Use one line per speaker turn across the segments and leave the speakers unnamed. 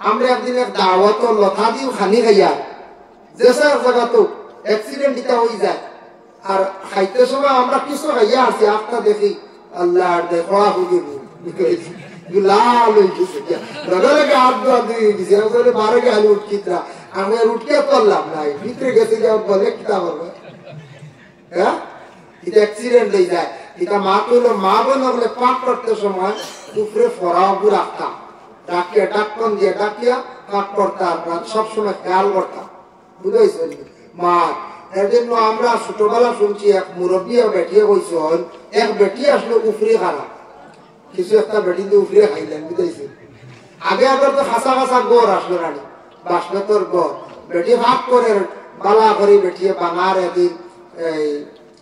আমরা একদিন এক দাওয়াত লতা দিও খানি খাইয়া যেসা জায়গা তো অ্যাক্সিডেন্ট এটা হয়ে যায় আর খাইতে সময় আমরা কিছু খাইয়া আসি একটা দেখি আল্লাহ দেখা হয়ে লাল হয়ে গেছে লগে হাত ধোয়া দিয়ে গেছে আসলে বারে গে আলু উঠকিতরা আমি আর উঠকে পারলাম নাই ভিতরে গেছে যাও বলে কিতা করবে হ্যাঁ এটা অ্যাক্সিডেন্ট হয়ে যায় এটা মা কইলো মা বোন হলে পাক করতে সময় উপরে ফরাও রাখতাম ডাকিয়া ডাক্তন দিয়ে ডাকিয়া পাক করতাম সবসময় খেয়াল করতাম বুঝাইছে মা এর জন্য আমরা ছোটবেলা শুনছি এক মুরব্বী বেটিয়ে কইছেন এক বেটি আসলো উফরে খারাপ কিছু একটা বেটি দিয়ে উফরে খাইলেন বুঝাইছে আগে আবার তো খাসা খাসা গড় আসলো রানী বাসনতর গড় বেটি ভাগ করে বালা করে বেটিয়ে বাঙার এদিন এই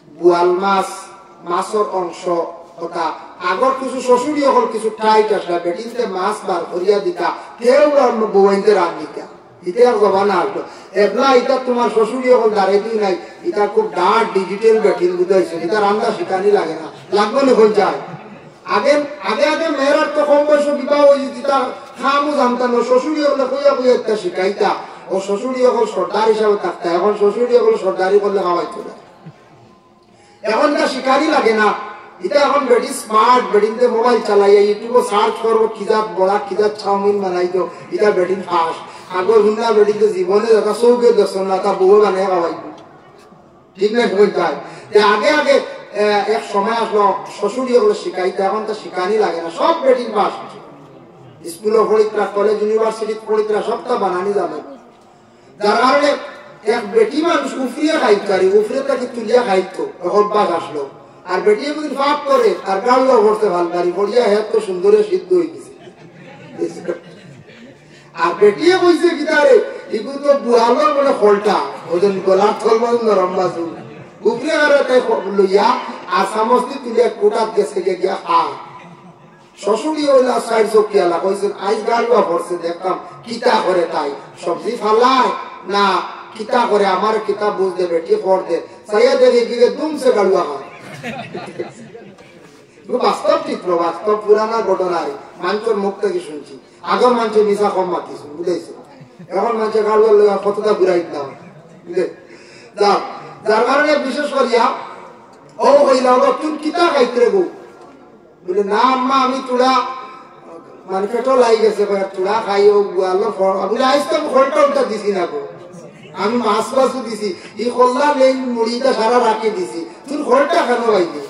বুয়াল মাছ মাছের অংশ কথা আগর কিছু শ্বশুরি হল কিছু টাইট আসলা বেটিতে মাছ বার করিয়া দিতা কেউ বউয়াইতে রান দিতা ইতিহাস জমানা আসলো এবলা এটা তোমার শ্বশুরি হল দাঁড়াইতেই নাই এটা খুব ডার্ট ডিজিটাল বেটিন বুঝাইছে এটা রান্না শিখানি লাগে না লাগবে না হয়ে যায় আগে আগে আগে মেয়েরার তো কম বয়স বিবাহ হয়েছে দিতা খামু জানতাম না শ্বশুরি হলে কইয়া কইয়া একটা শিখাইতা ও শ্বশুরি হল সর্দার হিসাবে থাকতা এখন শ্বশুরি হল সর্দারি করলে খাওয়াইতো না এখন তা শিকারি লাগে না এটা এখন বেটি স্মার্ট বেটিতে মোবাইল চালাইয়া ইউটিউবে সার্চ করবো খিজাত বড়া খিজাত চাউমিন বানাইতো এটা বেটিন ফাস্ট আগর হুন্ডা বেটিতে জীবনে দেখা চৌকে দর্শন না তা বউ বানিয়ে খাওয়াইতো ঠিক না হয়ে যায় আগে আগে এক সময় আসলো শ্বশুরি হলো শিখাইতে এখন তো শিখানি লাগে না সব বেটিন ফাস্ট স্কুলে পড়িতরা কলেজ ইউনিভার্সিটি পড়িতরা সবটা বানানি যাবে যার কারণে এক বেটি মানুষ উফরিয়া খাইতো আর উফরে তাকে তুলিয়া খাইতো অভ্যাস আসলো আর বেটি যদি ফাঁক করে আর গাড়িও ভরতে ভাল গাড়ি ভরিয়া হেত তো সুন্দরে সিদ্ধ হয়ে গেছে আর বেটিয়ে কইছে কিতারে এগুলো তো বুড়ালোর মানে ফলটা ওজন গলার থল মানে নরম বাসু উফরে গাড়ে তাই লইয়া আর সমস্ত তুলিয়া কোটাত গেছে গিয়া খা শ্বশুরি হইলা সাইড চকিয়ালা কইছেন আইস গাড়িও ভরছে দেখতাম কিতা করে তাই সবজি ফালায় না কিতা করে আমার কিতাব বুঝতে বেটি পড় দে সাইয়া দেখে গিয়ে দুমসে গাড়ুয়া হয় বাস্তব চিত্র বাস্তব পুরানা ঘটনায় মানুষের মুখ থেকে শুনছি আগর মানুষের মিশা কম মাতিস বুঝেছি এখন মানুষের গাড়ুয়া লোক কতটা ঘুরাই দাও যার কারণে বিশেষ করিয়া ও হইলা তুই কিতা খাইতে গো বলে না আম্মা আমি চূড়া মানে পেটো লাই গেছে চূড়া খাই ও গুয়ালো বলে আইসতাম ফলটা উল্টা দিছি না গো আমি মাছ মাছও দিছি এই কল্লা লেন মুড়িটা সারা রাখি দিছি তুই ফলটা কেন খাইলি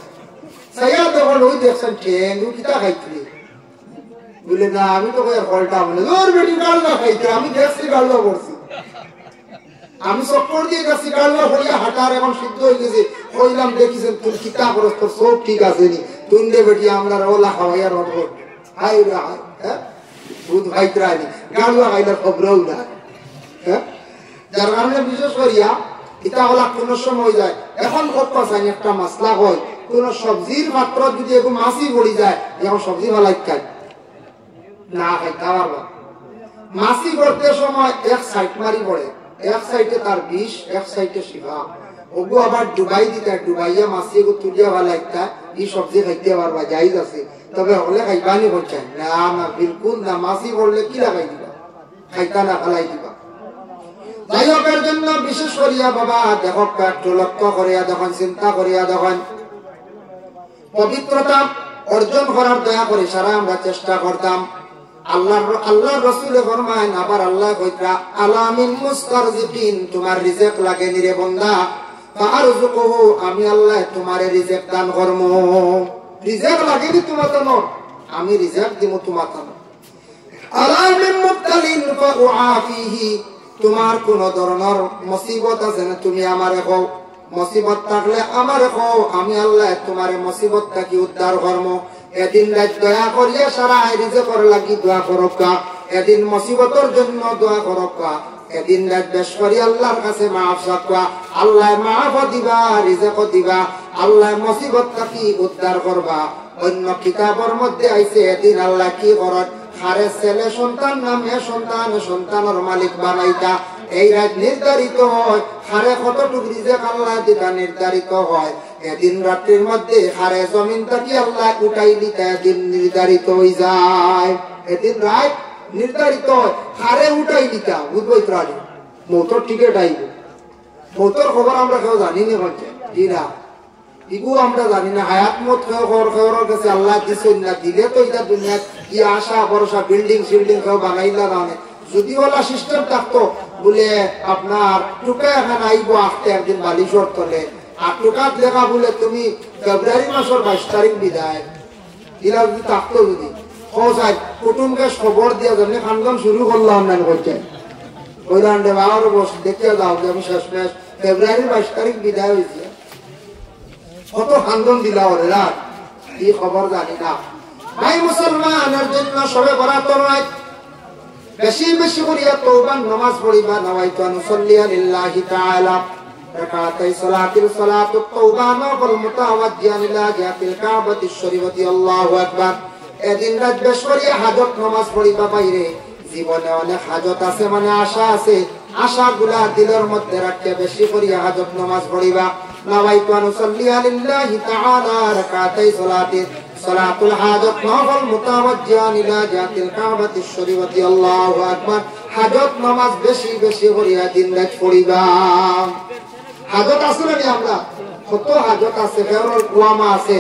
সাইয়া তখন ওই দেখছেন ঠেং কিতা খাইছিলি বলে না আমি তো ফলটা বলে ওর বেটি গাড়ুয়া খাইতে আমি দেখছি গাড়ুয়া করছি আমি চক্কর দিয়ে গেছি গাড়ুয়া হইয়া হাঁটার এখন সিদ্ধ হয়ে গেছে কইলাম দেখিছেন তুই কিতা করস তোর সব ঠিক আছে নি তুই বেটি আমরা ওলা খাওয়াইয়া রড হাই রে হাই হ্যাঁ দুধ খাইতে রানি গাড়ুয়া খাইলার খবরও না হ্যাঁ যার কারণে বিশেষ করিয়া এটা হলা কোন সময় যায় এখন কত চাই একটা মশলা হয় কোন সবজির মাত্র যদি একটু মাছই পড়ি যায় এখন সবজি ভালাই খাই না খাইতে পারবা মাছি করতে সময় এক সাইড মারি পড়ে এক সাইডে তার বিষ এক সাইডে শিবা ওগু আবার ডুবাই দিতে ডুবাইয়া মাছি এগু তুলিয়া ভালাই খায় এই সবজি খাইতে পারবা যাইজ আছে তবে হলে খাইবানি করছেন না না বিলকুল না মাছি পড়লে কি লাগাই দিবা খাইতা না ফেলাই দিবা যাই হোক এর জন্য বিশেষ করিয়া বাবা দেখো একটু লক্ষ্য করিয়া দেখেন চিন্তা করিয়া দেখেন পবিত্রতা অর্জন করার দয়া করে সারা আমরা চেষ্টা করতাম আল্লাহ রসুলে ফরমায়েন আবার আল্লাহ কইতা আলামিন মুস্তারজিকিন তোমার রিজিক লাগে নি রে বান্দা ফারজুকুহু আমি আল্লাহ তোমারে রিজিক দান করমু রিজিক লাগে নি তোমার তো আমি রিজিক দিমু তোমার তো আলামিন মুবতালিন ফাউআফিহি তোমার কোন ধরনের মুসিবত আছে না তুমি আমারে কও মুসিবত থাকলে আমারে কও আমি আল্লাহ তোমার মুসিবত থেকে উদ্ধার করব এদিন রাত দয়া করিয়া সারা রিজিকের লাগি দোয়া করকা এদিন মুসিবতের জন্য দোয়া করকা এদিন রাত বেশ করি আল্লাহর কাছে মাফ চাওয়া আল্লাহ মাফ দিবা রিজিক দিবা আল্লাহ মুসিবত থেকে উদ্ধার করবা অন্য কিতাবের মধ্যে আইছে এদিন আল্লাহ কি করত হারে ছেলে সন্তান না মেয়ে সন্তান সন্তানের মালিক বানাইতা এই রাত নির্ধারিত হয় হারে কতটুকু রিজিক আল্লাহ দিতা নির্ধারিত হয় এদিন রাত্রির মধ্যে হারে জমিন থেকে আল্লাহ উঠাই দিতে এদিন নির্ধারিত হয়ে যায় এদিন রাত নির্ধারিত হারে উঠাই দিতা বুঝবই প্রাণী মৌতর টিকিট আইব মৌতর খবর আমরা কেউ জানি নি হচ্ছে না ইগু আমরা জানি না হায়াত মত খেওর কাছে আল্লাহ দিছেন না দিলে তো এটা দুনিয়া কি আশা ভরসা বিল্ডিং শিল্ডিং কেউ বানাইলা না যদি ওলা সিস্টেম থাকতো বলে আপনার টুকা এখন আইব আসতে একদিন বালিশর তলে আর টুকাত লেখা বলে তুমি ফেব্রুয়ারি মাসের 22 তারিখ বিদায় এরা যদি থাকতো যদি সহসাই কুটুমকে খবর দিয়া যেমনি খানদান শুরু করলাম না করছে কইলাম রে বাবার বস দেখে যাও যে আমি শেষ মাস ফেব্রুয়ারি 22 তারিখ বিদায় হয়েছে কত খানদান দিলা ওরে না এই খবর জানি না ভাই মুসলমানের জন্য সবে বরাত নয় বেশি বেশি করিয়া তওবার নামাজ পড়িবা নাওয়াইতু আনুসাল্লিয়া লিল্লাহি তাআলা রাকাতাই সালাতিল সালাতুত তাওবা নফল মুতাওয়াজ্জিয়ান ইলা জাতিল কাবাতিশ শরীফতি আল্লাহু আকবার এদিন রাত বেশ করিয়া হাজত নামাজ পড়িবা বাইরে জীবনে অনেক হাজত আছে মানে আশা আছে আশাগুলা দিলের মধ্যে রাখতে বেশি করিয়া হাজত নামাজ পড়িবা নাওয়াইতু আনুসাল্লিয়া লিল্লাহি তাআলা রাকাতাই সালাতুল হাজত নফল মুতাওয়াজ্জিয়ান ইলা জাতিল কাবাতিশ শরীফতি আল্লাহু আকবার হাজত নামাজ বেশি বেশি করিয়া দিন রাত পড়িবা হাজত আছে না আমরা কত হাজত আছে ফেরর কুয়ামা আছে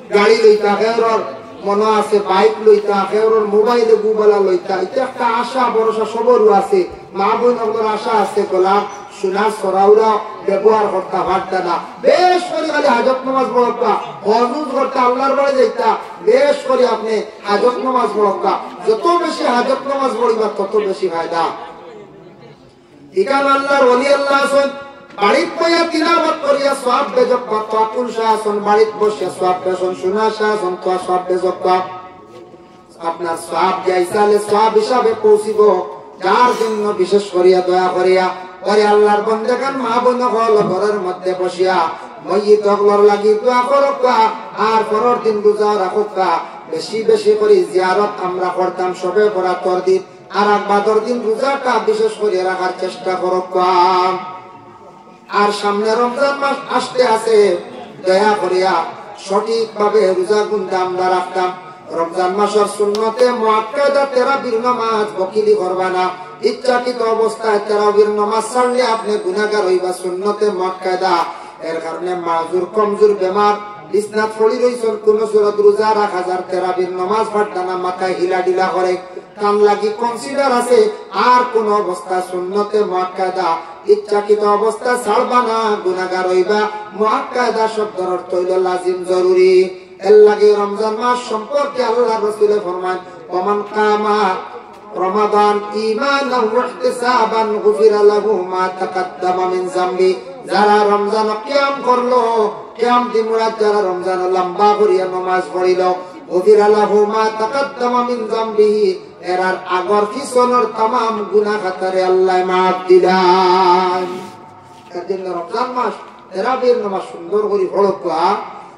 গাড়ি লইতা ফেরর মনো আছে বাইক লইতা ফেরর মোবাইলে গুগলা লইতা এটা একটা আশা ভরসা সবরও আছে মা বোন আপনার আশা আছে গোলাম সোনার সরাউরা ব্যবহার করতা পারতা না বেশ করে খালি হাজত নামাজ পড়বা হজুজ করতে আল্লাহর বাড়ি যাইতা বেশ করে আপনি হাজত নামাজ পড়বা যত বেশি হাজত নামাজ পড়িবা তত বেশি ফায়দা এখানে আল্লাহর ওলি আল্লাহ আছেন বাড়িত বইয়া তিলাওয়াত করিয়া সওয়াব বেজক্কা তাকুল শাসন বাড়িত বসিয়া সওয়াব পেছন শোনা শাসন তো সওয়াব বেজক্কা আপনার সওয়াব যাইসালে সওয়াব হিসাবে পৌঁছিব যার জন্য বিশেষ করিয়া দয়া করিয়া ওরে আল্লাহর বন্দেগান মা বোন হল ঘরের মধ্যে বসিয়া মইয়িত হলর লাগি দোয়া করবা আর পরের দিন রোজা রাখবা বেশি বেশি করে জিয়ারত আমরা করতাম সবে বরাতর দিন আর বাদর দিন রোজাটা বিশেষ করে রাখার চেষ্টা করবা আর সামনে রমজান মাস আসতে আছে দয়া করিয়া সঠিকভাবে রোজা গুনটা আমরা রাখতাম রমজান মাসের সুন্নতে মুআক্কাদা তারাবির নামাজ বকিলি করবা না ইচ্ছাকৃত অবস্থায় তারাবির নামাজ ছাড়লে আপনি গুনাহগার হইবা সুন্নতে মুআক্কাদা এর কারণে মাজুর কমজোর বেমার বিছনাত পড়ি রইছেন কোন সূরত রোজা রাখা যার তারাবির নামাজ পড়তা না মাথায় হিলা ডিলা করে কান লাগি কনসিডার আছে আর কোন অবস্থা সুন্নতে মুআক্কাদা ইচ্ছাকৃত অবস্থা ছাড়বা না গুনাহগার হইবা মুআক্কাদা শব্দের অর্থ হইল লাজিম জরুরি এর লাগে রমজান মাস সম্পর্কে আল্লাহ রাসূল ফরমান ওমান কামা রমাদান ঈমানান ওয়া ইহতিসাবান গুফিরা লাহু মা তাকাদ্দামা মিন যামবি যারা রমজান কিয়াম করলো কিয়াম দিন রাত যারা রমজান লম্বা করিয়া নামাজ পড়িলো গুফিরা লাহু মা তাকাদ্দামা মিন যামবিহি এর আগর পিছনের तमाम গুনাহ খাতারে আল্লাহ maaf দিলাম এর জন্য রমজান মাস তারাবির নামাজ সুন্দর করে পড়বা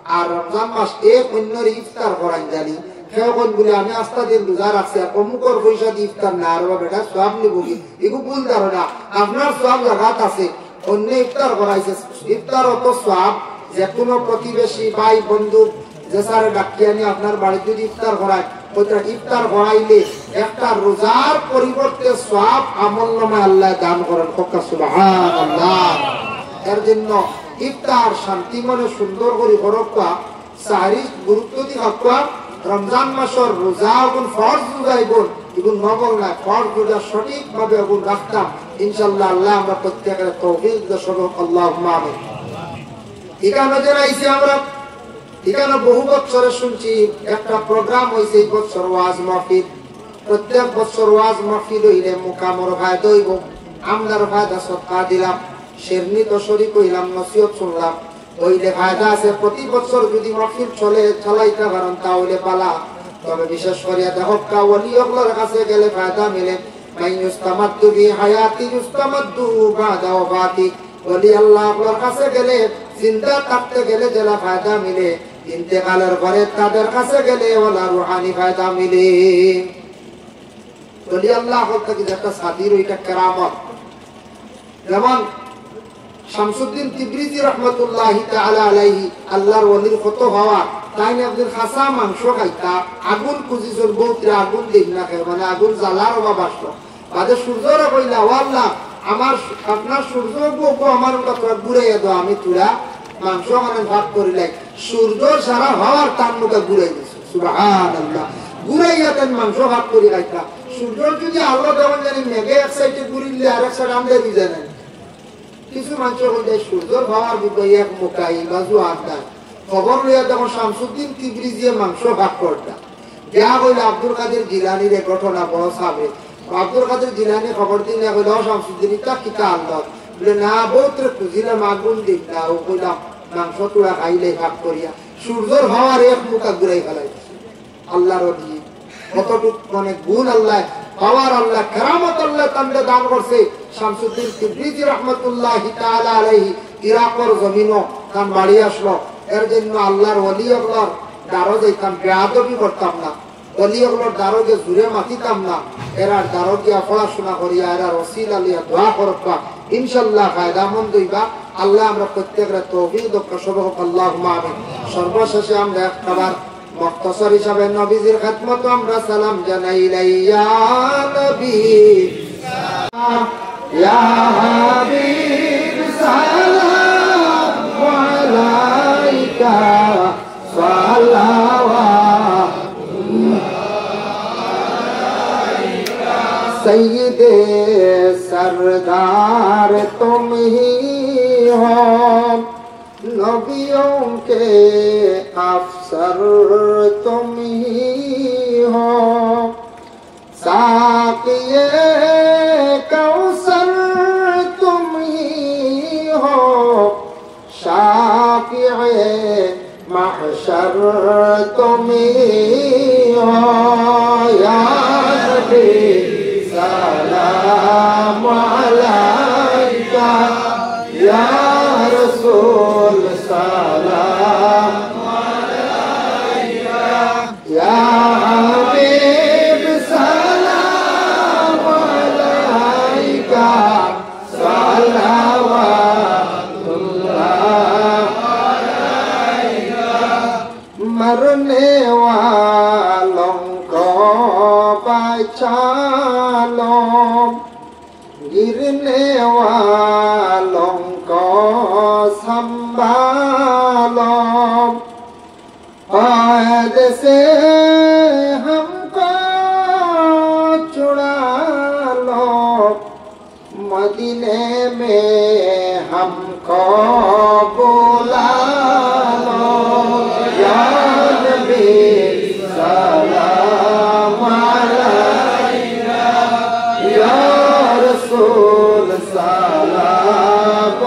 আর রমজান মাস এক অন্যের ইফতার করাই জানি কেউ কোন বলে আমি আস্থা দিন রোজা রাখছি অমুকর পয়সা দিয়ে ইফতার না আর বেটা সওয়াব নিবি এগু ভুল ধারণা আপনার সওয়াব জায়গাত আছে অন্য ইফতার করাইছে ইফতার অত সওয়াব যে কোনো প্রতিবেশী ভাই বন্ধু যে সারে ডাকিয়ে নিয়ে আপনার বাড়িতে যদি ইফতার করায় ওইটা ইফতার করাইলে একটা রোজার পরিবর্তে সওয়াব আমলনামায় আল্লাহ দান করেন সুবহানাল্লাহ এর জন্য ইফতার শান্তি মনে সুন্দর করে করবা সাহারি গুরুত্ব দিয়ে রাখবা রমজান মাসের রোজা গুণ ফরজ রোজাই গুণ এগুন নবল না ফরজ রোজা সঠিকভাবে গুণ রাখতাম ইনশাআল্লাহ আল্লাহ আমরা প্রত্যেকের তৌফিক দান আল্লাহুম্মা আমিন এখানে যারা আইছি আমরা এখানে বহু বছরে শুনছি একটা প্রোগ্রাম হইছে এই বছর ওয়াজ মাহফিল প্রত্যেক বছর ওয়াজ মাহফিল হইলে মুকামর ফায়দা হইব আমদার ফায়দা সদকা দিলাম শেরনি তো শরীক হইলাম নসিহত শুনলাম হইলে ফায়দা আছে প্রতি বছর যদি মাহফিল চলে চালাইতে পারেন তাহলে পালা তবে বিশেষ করে দেখকা ওলি ওগুলোর কাছে গেলে ফায়দা মিলে মাইয়ুস্তামাদ্দু বি হায়াতি ইউস্তামাদ্দু বাদা ওয়াফাতি ওলি আল্লাহ ওগুলোর কাছে গেলে জিন্দা থাকতে গেলে যেটা ফায়দা মিলে ইন্তেকালের পরে তাদের কাছে গেলে ওলা রুহানি ফায়দা মিলে ওলি আল্লাহ থেকে যেটা সাদির ওইটা কেরামত যেমন শামসুদ্দিন তিবরিজি রহমতুল্লাহি তাআলা আলাইহি আল্লাহর ওলির কত হওয়া তাই না একদিন খাসা মাংস খাইতা আগুন খুঁজিছর বউতরে আগুন দিন না খেয়ে মানে আগুন জ্বালার অভাব আসলো বাদে সূর্যরা কইলা আল্লাহ আমার আপনার সূর্য বউ আমার কথা ঘুরাইয়া দাও আমি তুরা মাংস মানে ভাগ করিলাই সূর্য সারা হওয়ার তার মুখে ঘুরাই দিছে সুবহানাল্লাহ ঘুরাইয়া তেন মাংস ভাগ করি খাইতা সূর্য যদি আল্লাহ দেওয়ান জানি মেঘে এক সাইডে ঘুরিলে আর এক সাইড আমদের দিতে নেন কিছু মানুষ বলতে সূর্যর হওয়ার বিপরীত এক মুখাই বাজু আড্ডা খবর লইয়া তখন শামসুদ্দিন তিবরিজিয়ে মাংস ভাগ করতা যা হইলে আব্দুল কাদের জিলানির এক ঘটনা বড় সাবে আব্দুল কাদের জিলানি খবর দিন না কইল শামসুদ্দিন তা কিতা আল্লাহ বলে না বহুত খুঁজিলাম আগুন দিন না ও কইলাম মাংস তোরা খাইলে ভাগ করিয়া সূর্যর হওয়ার এক মুখা ঘুরাই ফেলাই আল্লাহর দিয়ে কতটুক মানে গুণ আল্লাহ পাওয়ার আল্লাহ কেরামত আল্লাহ তান্ডে দান করছে শামসুদ্দিন তিবরিজি রহমতুল্লাহি তাআলা আলাইহি ইরাকের জমিনও তান বাড়ি আসলো এর জন্য আল্লাহর ওলি আল্লাহর দারো যাইতাম বেয়াদবি করতাম না ওলি আল্লাহর দারোকে জুড়ে মাতিতাম না এরার দারো গিয়া পড়াশোনা করিয়া এরার ওসিলা লিয়া দোয়া করবা ইনশাআল্লাহ ফায়দামন্দ হইবা আল্লাহ আমরা প্রত্যেকের তৌফিক দক্ষ সবক আল্লাহুম্মা আমিন সর্বশেষে আমরা একবার মুখতাসার হিসাবে নবীজির খিদমত আমরা সালাম জানাই ইয়া নবী ইয়া হাবিব সালাম আলাইকা সালাওয়াত सैयदे सरदार तुम ही हो नबियों के अफसर तुम ही हो साक़िए कौसर तुम ही हो शाफ़िए महशर तुम ही हो या नबी सलाम अलैका या रसूल सलाम अलैका या हबीब सलाम अलैका सलावतुल्लाह अलैका मरने वालों को बचा लो गिरने वालों को संभालो आयद से हमको चुरा लो मदीने में हमको बुला लो या नबी सलाम अलैका या रसूल सलाम